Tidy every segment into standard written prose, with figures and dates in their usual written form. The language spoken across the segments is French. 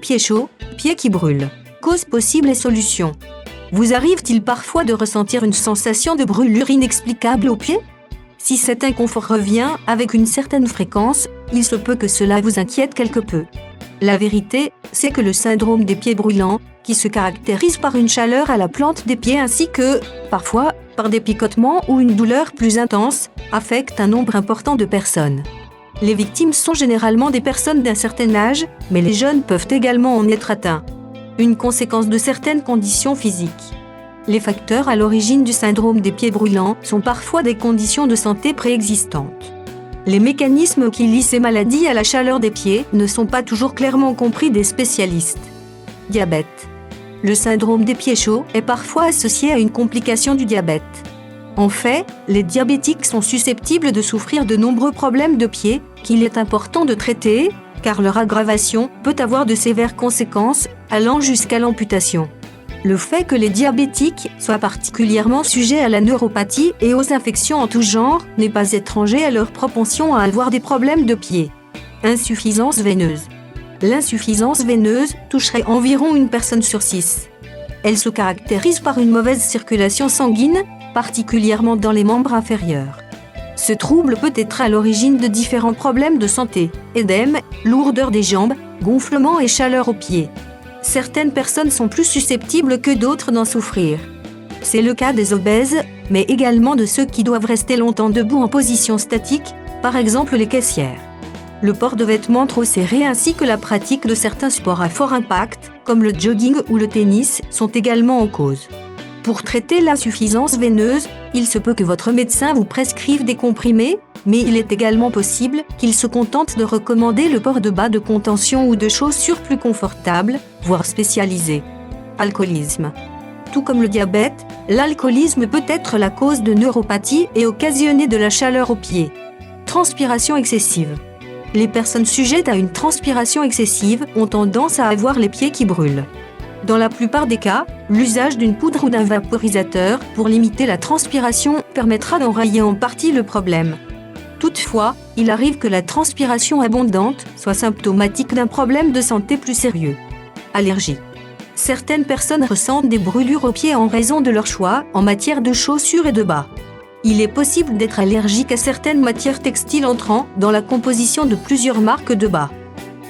Pieds chauds, pieds qui brûlent. Causes possibles et solutions. Vous arrive-t-il parfois de ressentir une sensation de brûlure inexplicable aux pieds ? Si cet inconfort revient avec une certaine fréquence, il se peut que cela vous inquiète quelque peu. La vérité, c'est que le syndrome des pieds brûlants, qui se caractérise par une chaleur à la plante des pieds ainsi que, parfois, par des picotements ou une douleur plus intense, affecte un nombre important de personnes. Les victimes sont généralement des personnes d'un certain âge, mais les jeunes peuvent également en être atteints. Une conséquence de certaines conditions physiques. Les facteurs à l'origine du syndrome des pieds brûlants sont parfois des conditions de santé préexistantes. Les mécanismes qui lient ces maladies à la chaleur des pieds ne sont pas toujours clairement compris des spécialistes. Diabète. Le syndrome des pieds chauds est parfois associé à une complication du diabète. En fait, les diabétiques sont susceptibles de souffrir de nombreux problèmes de pieds qu'il est important de traiter, car leur aggravation peut avoir de sévères conséquences, allant jusqu'à l'amputation. Le fait que les diabétiques soient particulièrement sujets à la neuropathie et aux infections en tout genre n'est pas étranger à leur propension à avoir des problèmes de pieds. Insuffisance veineuse. L'insuffisance veineuse toucherait environ une personne sur 6. Elle se caractérise par une mauvaise circulation sanguine, particulièrement dans les membres inférieurs. Ce trouble peut être à l'origine de différents problèmes de santé, édème, lourdeur des jambes, gonflement et chaleur aux pieds. Certaines personnes sont plus susceptibles que d'autres d'en souffrir. C'est le cas des obèses, mais également de ceux qui doivent rester longtemps debout en position statique, par exemple les caissières. Le port de vêtements trop serrés ainsi que la pratique de certains sports à fort impact, comme le jogging ou le tennis, sont également en cause. Pour traiter l'insuffisance veineuse, il se peut que votre médecin vous prescrive des comprimés, mais il est également possible qu'il se contente de recommander le port de bas de contention ou de chaussures plus confortables, voire spécialisées. Alcoolisme. Tout comme le diabète, l'alcoolisme peut être la cause de neuropathie et occasionner de la chaleur aux pieds. Transpiration excessive. Les personnes sujettes à une transpiration excessive ont tendance à avoir les pieds qui brûlent. Dans la plupart des cas, l'usage d'une poudre ou d'un vaporisateur pour limiter la transpiration permettra d'enrayer en partie le problème. Toutefois, il arrive que la transpiration abondante soit symptomatique d'un problème de santé plus sérieux. Allergie. Certaines personnes ressentent des brûlures aux pieds en raison de leur choix en matière de chaussures et de bas. Il est possible d'être allergique à certaines matières textiles entrant dans la composition de plusieurs marques de bas.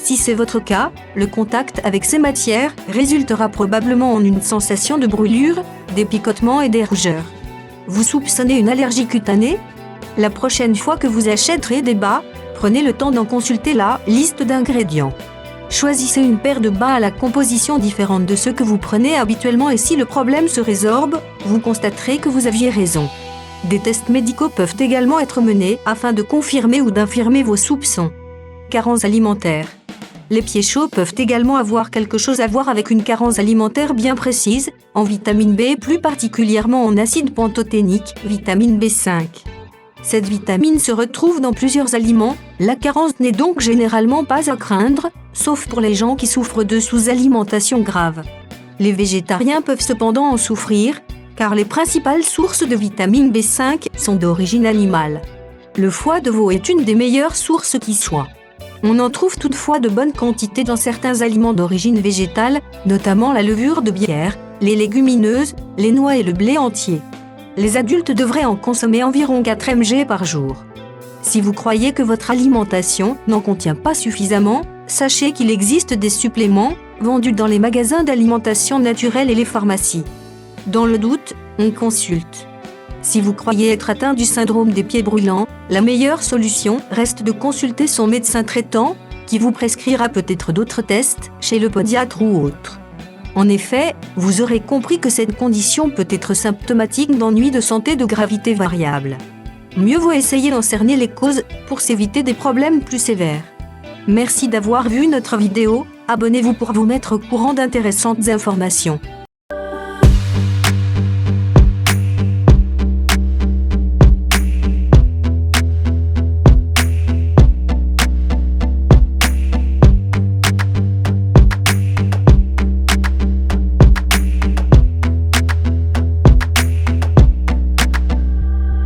Si c'est votre cas, le contact avec ces matières résultera probablement en une sensation de brûlure, des picotements et des rougeurs. Vous soupçonnez une allergie cutanée ? La prochaine fois que vous achèterez des bas, prenez le temps d'en consulter la liste d'ingrédients. Choisissez une paire de bas à la composition différente de ceux que vous prenez habituellement et si le problème se résorbe, vous constaterez que vous aviez raison. Des tests médicaux peuvent également être menés afin de confirmer ou d'infirmer vos soupçons. Carence alimentaire. Les pieds chauds peuvent également avoir quelque chose à voir avec une carence alimentaire bien précise, en vitamine B, plus particulièrement en acide pantothénique, vitamine B5. Cette vitamine se retrouve dans plusieurs aliments, la carence n'est donc généralement pas à craindre, sauf pour les gens qui souffrent de sous-alimentation grave. Les végétariens peuvent cependant en souffrir, car les principales sources de vitamine B5 sont d'origine animale. Le foie de veau est une des meilleures sources qui soit. On en trouve toutefois de bonnes quantités dans certains aliments d'origine végétale, notamment la levure de bière, les légumineuses, les noix et le blé entier. Les adultes devraient en consommer environ 4 mg par jour. Si vous croyez que votre alimentation n'en contient pas suffisamment, sachez qu'il existe des suppléments vendus dans les magasins d'alimentation naturelle et les pharmacies. Dans le doute, on consulte. Si vous croyez être atteint du syndrome des pieds brûlants, la meilleure solution reste de consulter son médecin traitant, qui vous prescrira peut-être d'autres tests, chez le pédiatre ou autre. En effet, vous aurez compris que cette condition peut être symptomatique d'ennuis de santé de gravité variable. Mieux vaut essayer d'en cerner les causes pour s'éviter des problèmes plus sévères. Merci d'avoir vu notre vidéo, abonnez-vous pour vous mettre au courant d'intéressantes informations.